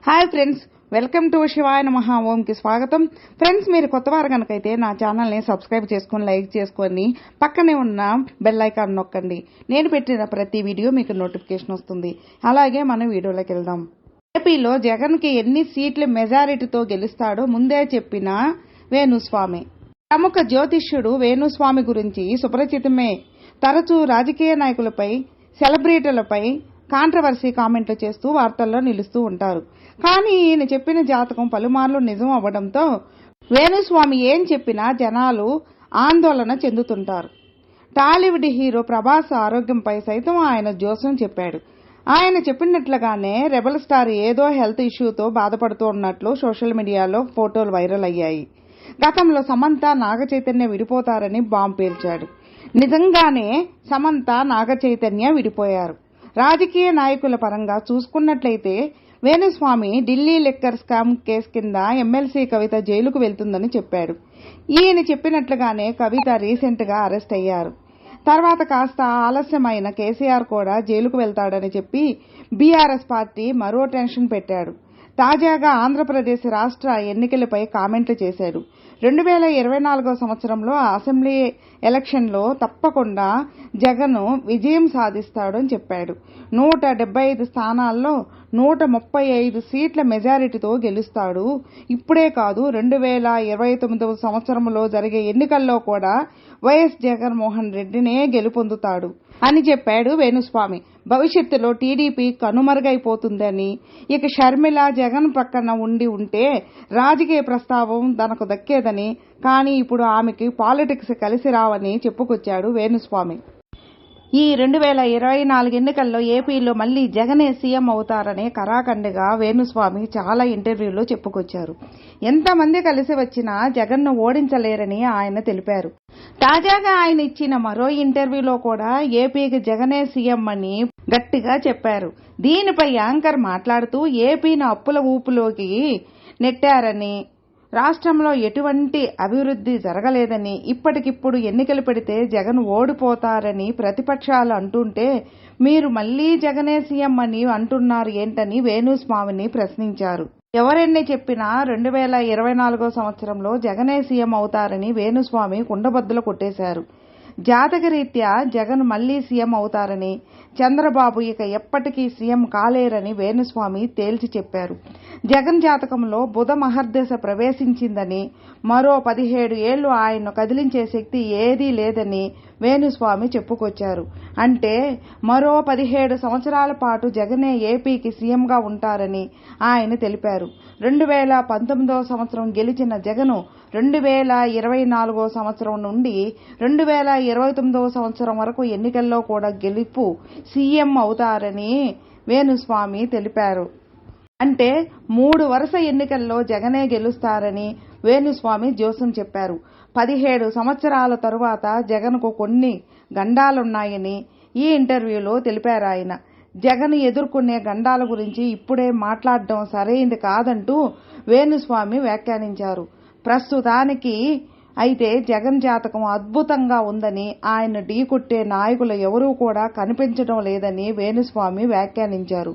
Hi friends, welcome to శివాయ నమః ఓంకి స్వాగతం. ఫ్రెండ్స్, మీరు కొత్తవారు కనుకైతే నా ఛానల్ని సబ్స్క్రైబ్ చేసుకొని లైక్ చేసుకొని పక్కనే ఉన్న బెల్ ఐకాన్ నొక్కండి. నేను పెట్టిన ప్రతి వీడియో మీకు నోటిఫికేషన్ వస్తుంది. అలాగే మనం వీడియోలోకి వెళ్దాం. ఏపీలో జగన్కి ఎన్ని సీట్ల మెజారిటీతో గెలుస్తాడో ముందే చెప్పిన వేణుస్వామి. ప్రముఖ జ్యోతిష్యుడు వేణుస్వామి గురించి సుపరిచితమే. తరచూ రాజకీయ నాయకులపై, సెలబ్రిటీలపై కాంట్రవర్సీ కామెంట్లు చేస్తూ వార్తల్లో నిలుస్తూ ఉంటారు. కానీ ఈయన చెప్పిన జాతకం పలుమార్లు నిజం అవ్వడంతో వేణుస్వామి ఏం చెప్పినా జనాలు ఆందోళన చెందుతుంటారు. టాలీవుడ్ హీరో ప్రభాస్ ఆరోగ్యంపై సైతం ఆయన జోస్యం చెప్పాడు. ఆయన చెప్పినట్లుగానే రెబల్ స్టార్ ఏదో హెల్త్ ఇష్యూతో బాధపడుతూ ఉన్నట్లు సోషల్ మీడియాలో ఫోటోలు వైరల్ అయ్యాయి. గతంలో సమంత, నాగచైతన్య విడిపోతారని బాంబు పేల్చాడు. నిజంగానే సమంత, నాగచైతన్య విడిపోయారు. రాజకీయ నాయకుల పరంగా చూసుకున్నట్లయితే Venu Swamy Delhi liquor scam case కింద ఎమ్మెల్సీ కవిత జైలుకు వెళ్తుందని చెప్పాడు. ఈయన చెప్పినట్లుగానే కవిత రీసెంట్ గా అరెస్ట్ అయ్యారు. తర్వాత కాస్త ఆలస్యమైన కేసీఆర్ కూడా జైలుకు వెళ్తాడని చెప్పి బీఆర్ఎస్ పార్టీ మరో టెన్షన్ పెట్టాడు. తాజాగా ఆంధ్రప్రదేశ్ రాష్ట్ర ఎన్నికలపై కామెంట్లు చేశాడు. 2024 సంవత్సరంలో అసెంబ్లీ ఎలక్షన్లో తప్పకుండా జగన్ విజయం సాధిస్తాడని చెప్పాడు. 175 స్థానాల్లో 135 సీట్ల మెజారిటీతో గెలుస్తాడు. ఇప్పుడే కాదు, 2029 సంవత్సరంలో జరిగే ఎన్నికల్లో కూడా వైఎస్ జగన్మోహన్ రెడ్డినే గెలుపొందుతాడు అని చెప్పాడు వేణుస్వామి. భవిష్యత్తులో టీడీపీ కనుమరుగైపోతుందని, ఇక షర్మిల జగన్ పక్కన ఉంటే రాజకీయ ప్రస్తావం తనకు దక్కేదని, కానీ ఇప్పుడు ఆమెకి పాలిటిక్స్ కలిసి రావని చెప్పుకొచ్చాడు వేణుస్వామి. ఈ 2024 ఎన్నికల్లో ఏపీలో మళ్లీ జగనే సీఎం అవుతారనే కరాఖండిగా వేణుస్వామి చాలా ఇంటర్వ్యూల్లో చెప్పుకొచ్చారు. ఎంతమంది కలిసి వచ్చినా జగన్ను ఓడించలేరని ఆయన తెలిపారు. తాజాగా ఆయన ఇచ్చిన మరో ఇంటర్వ్యూలో కూడా ఏపీకి జగనే సీఎం అని గట్టిగా చెప్పారు. దీనిపై యాంకర్ మాట్లాడుతూ ఏపీని అప్పుల ఊపులోకి నెట్టారని, రాష్ట్రంలో ఎటువంటి అభివృద్ధి జరగలేదని, ఇప్పటికిప్పుడు ఎన్నికలు పెడితే జగన్ ఓడిపోతారని ప్రతిపక్షాలు అంటుంటే మీరు మళ్లీ జగనే సీఎం అని అంటున్నారు ఏంటని వేణుస్వామిని ప్రశ్నించారు. ఎవరెన్ని చెప్పినా 2024 సంవత్సరంలో జగనే సీఎం అవుతారని వేణుస్వామి కుండబద్దలు కొట్టేశారు. జాతకరీత్యా జగన్ మళ్లీ సీఎం అవుతారని, చంద్రబాబు ఇక ఎప్పటికీ సీఎం కాలేరని వేణుస్వామి తేల్చి చెప్పారు. జగన్ జాతకంలో బుధ మహర్దశ ప్రవేశించిందని, మరో 17 ఏళ్లు ఆయన్ను కదిలించే శక్తి ఏదీ లేదని వేణుస్వామి చెప్పుకొచ్చారు. అంటే మరో 17 సంవత్సరాల పాటు జగనే ఏపీకి సీఎంగా ఉంటారని ఆయన తెలిపారు. 2019 సంవత్సరం గెలిచిన జగన్ 2024 సంవత్సరం నుండి 2029 సంవత్సరం వరకు ఎన్నికల్లో కూడా గెలుపు సీఎం అవుతారని వేణుస్వామి తెలిపారు. అంటే 3 వరుస ఎన్నికల్లో జగనే గెలుస్తారని వేణుస్వామి జోస్యం చెప్పారు. 17 సంవత్సరాల తరువాత జగన్కు కొన్ని గండాలున్నాయని ఈ ఇంటర్వ్యూలో తెలిపారు ఆయన. జగన్ ఎదుర్కొనే గండాల గురించి ఇప్పుడే మాట్లాడడం సరైంది కాదంటూ వేణుస్వామి వ్యాఖ్యానించారు. ప్రస్తుతానికి అయితే జగన్ జాతకం అద్భుతంగా ఉందని, ఆయన ఢీకొట్టే నాయకులు ఎవరూ కూడా కనిపించడం లేదని వేణుస్వామి వ్యాఖ్యానించారు.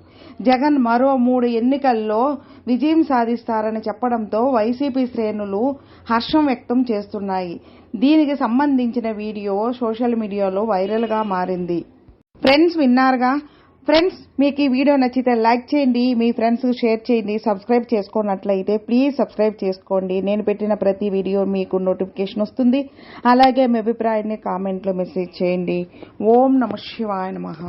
జగన్ మరో 3 ఎన్నికల్లో విజయం సాధిస్తారని చెప్పడంతో వైసీపీ శ్రేణులు హర్షం వ్యక్తం చేస్తున్నాయి. దీనికి సంబంధించిన వీడియో సోషల్ మీడియాలో వైరల్గా మారింది. ఫ్రెండ్స్, విన్నారుగా. ఫ్రెండ్స్, మీకు ఈ వీడియో నచ్చితే లైక్ చేయండి, మీ ఫ్రెండ్స్కి షేర్ చేయండి. సబ్స్క్రైబ్ చేసుకున్నట్లయితే ప్లీజ్ సబ్స్క్రైబ్ చేసుకోండి. నేను పెట్టిన ప్రతి వీడియో మీకు నోటిఫికేషన్ వస్తుంది. అలాగే మీ అభిప్రాయాన్ని కామెంట్లో మెసేజ్ చేయండి. ఓం నమః శివాయ నమః.